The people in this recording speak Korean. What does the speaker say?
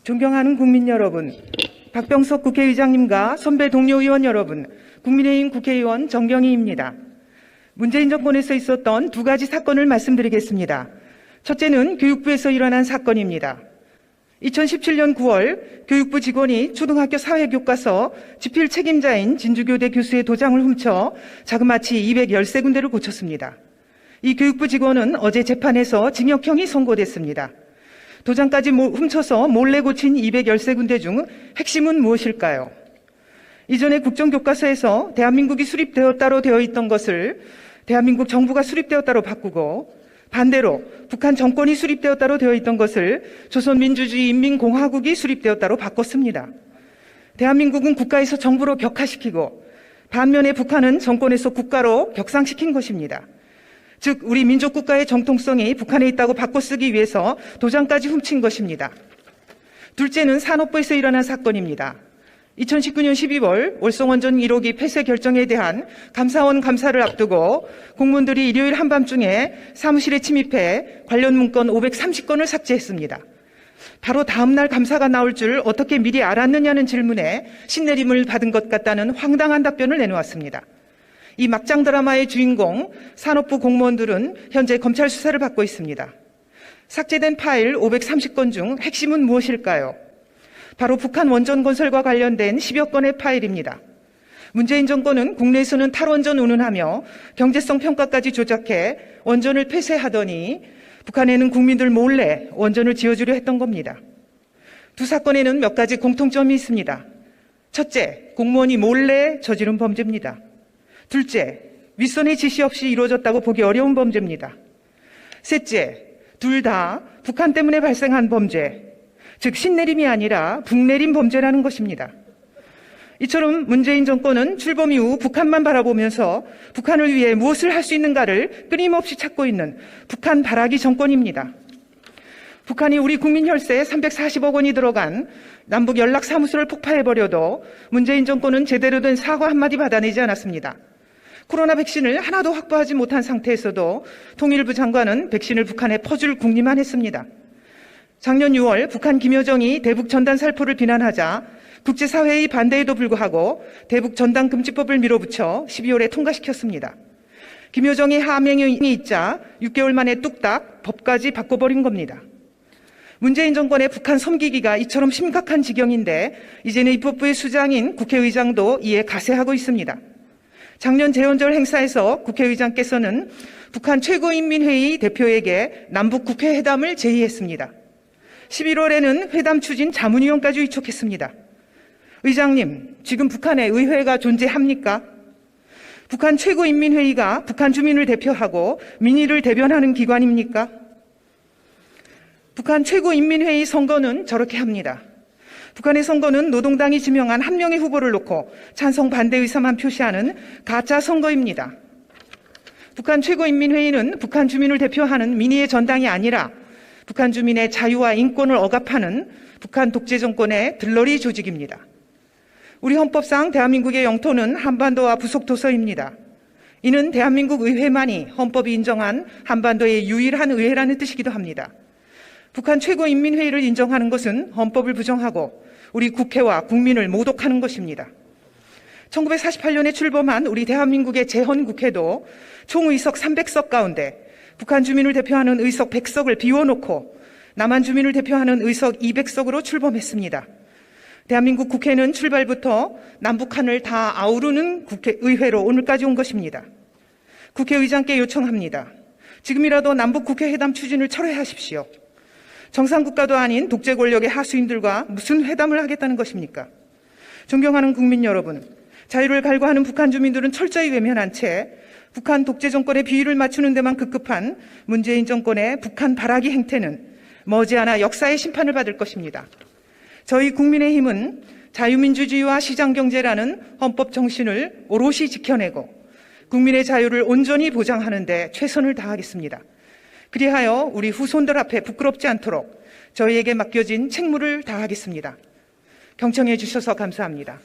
존경하는 국민 여러분, 박병석 국회의장님과 선배 동료 의원 여러분, 국민의힘 국회의원 정경희입니다. 문재인 정권에서 있었던 두 가지 사건을 말씀드리겠습니다. 첫째는 교육부에서 일어난 사건입니다. 2017년 9월 교육부 직원이 초등학교 사회교과서 집필 책임자인 진주교대 교수의 도장을 훔쳐 자그마치 213군데를 고쳤습니다. 이 교육부 직원은 어제 재판에서 징역형이 선고됐습니다. 도장까지 훔쳐서 몰래 고친 213군데 중 핵심은 무엇일까요? 이전에 국정교과서에서 대한민국이 수립되었다로 되어 있던 것을 대한민국 정부가 수립되었다로 바꾸고, 반대로 북한 정권이 수립되었다로 되어 있던 것을 조선민주주의 인민공화국이 수립되었다로 바꿨습니다. 대한민국은 국가에서 정부로 격화시키고, 반면에 북한은 정권에서 국가로 격상시킨 것입니다. 즉 우리 민족국가의 정통성이 북한에 있다고 바꿔쓰기 위해서 도장까지 훔친 것입니다. 둘째는 산업부에서 일어난 사건입니다. 2019년 12월 월성원전 1호기 폐쇄 결정에 대한 감사원 감사를 앞두고 공무원들이 일요일 한밤중에 사무실에 침입해 관련 문건 530건을 삭제했습니다. 바로 다음 날 감사가 나올 줄 어떻게 미리 알았느냐는 질문에 신내림을 받은 것 같다는 황당한 답변을 내놓았습니다. 이 막장 드라마의 주인공 산업부 공무원들은 현재 검찰 수사를 받고 있습니다. 삭제된 파일 530건 중 핵심은 무엇일까요? 바로 북한 원전 건설과 관련된 10여 건의 파일입니다. 문재인 정권은 국내에서는 탈원전 운운하며 경제성 평가까지 조작해 원전을 폐쇄하더니 북한에는 국민들 몰래 원전을 지어주려 했던 겁니다. 두 사건에는 몇 가지 공통점이 있습니다. 첫째, 공무원이 몰래 저지른 범죄입니다. 둘째, 윗선의 지시 없이 이루어졌다고 보기 어려운 범죄입니다. 셋째, 둘 다 북한 때문에 발생한 범죄, 즉 신내림이 아니라 북내림 범죄라는 것입니다. 이처럼 문재인 정권은 출범 이후 북한만 바라보면서 북한을 위해 무엇을 할 수 있는가를 끊임없이 찾고 있는 북한 바라기 정권입니다. 북한이 우리 국민 혈세에 340억 원이 들어간 남북 연락사무소를 폭파해버려도 문재인 정권은 제대로 된 사과 한마디 받아내지 않았습니다. 코로나 백신을 하나도 확보하지 못한 상태에서도 통일부 장관은 백신을 북한에 퍼줄 궁리만 했습니다. 작년 6월 북한 김여정이 대북 전단 살포를 비난하자 국제사회의 반대에도 불구하고 대북 전단 금지법을 밀어붙여 12월에 통과시켰습니다. 김여정의 하명이 있자 6개월 만에 뚝딱 법까지 바꿔버린 겁니다. 문재인 정권의 북한 섬기기가 이처럼 심각한 지경인데 이제는 입법부의 수장인 국회의장도 이에 가세하고 있습니다. 작년 재헌절 행사에서 국회의장께서는 북한 최고인민회의 대표에게 남북국회회담을 제의했습니다. 11월에는 회담 추진 자문위원까지 위촉했습니다. 의장님, 지금 북한에 의회가 존재합니까? 북한 최고인민회의가 북한 주민을 대표하고 민의를 대변하는 기관입니까? 북한 최고인민회의 선거는 저렇게 합니다. 북한의 선거는 노동당이 지명한 한 명의 후보를 놓고 찬성 반대 의사만 표시하는 가짜 선거입니다. 북한 최고인민회의는 북한 주민을 대표하는 민의의 전당이 아니라 북한 주민의 자유와 인권을 억압하는 북한 독재 정권의 들러리 조직입니다. 우리 헌법상 대한민국의 영토는 한반도와 부속도서입니다. 이는 대한민국 의회만이 헌법이 인정한 한반도의 유일한 의회라는 뜻이기도 합니다. 북한 최고인민회의를 인정하는 것은 헌법을 부정하고 우리 국회와 국민을 모독하는 것입니다. 1948년에 출범한 우리 대한민국의 재헌국회도 총 의석 300석 가운데 북한 주민을 대표하는 의석 100석을 비워놓고 남한 주민을 대표하는 의석 200석으로 출범했습니다. 대한민국 국회는 출발부터 남북한을 다 아우르는 의회로 오늘까지 온 것입니다. 국회의장께 요청합니다. 지금이라도 남북국회회담 추진을 철회하십시오. 정상국가도 아닌 독재 권력의 하수인들과 무슨 회담을 하겠다는 것입니까? 존경하는 국민 여러분, 자유를 갈구하는 북한 주민들은 철저히 외면한 채 북한 독재 정권의 비위를 맞추는 데만 급급한 문재인 정권의 북한 바라기 행태는 머지않아 역사의 심판을 받을 것입니다. 저희 국민의힘은 자유민주주의와 시장경제라는 헌법 정신을 오롯이 지켜내고 국민의 자유를 온전히 보장하는 데 최선을 다하겠습니다. 그리하여 우리 후손들 앞에 부끄럽지 않도록 저희에게 맡겨진 책무를 다하겠습니다. 경청해 주셔서 감사합니다.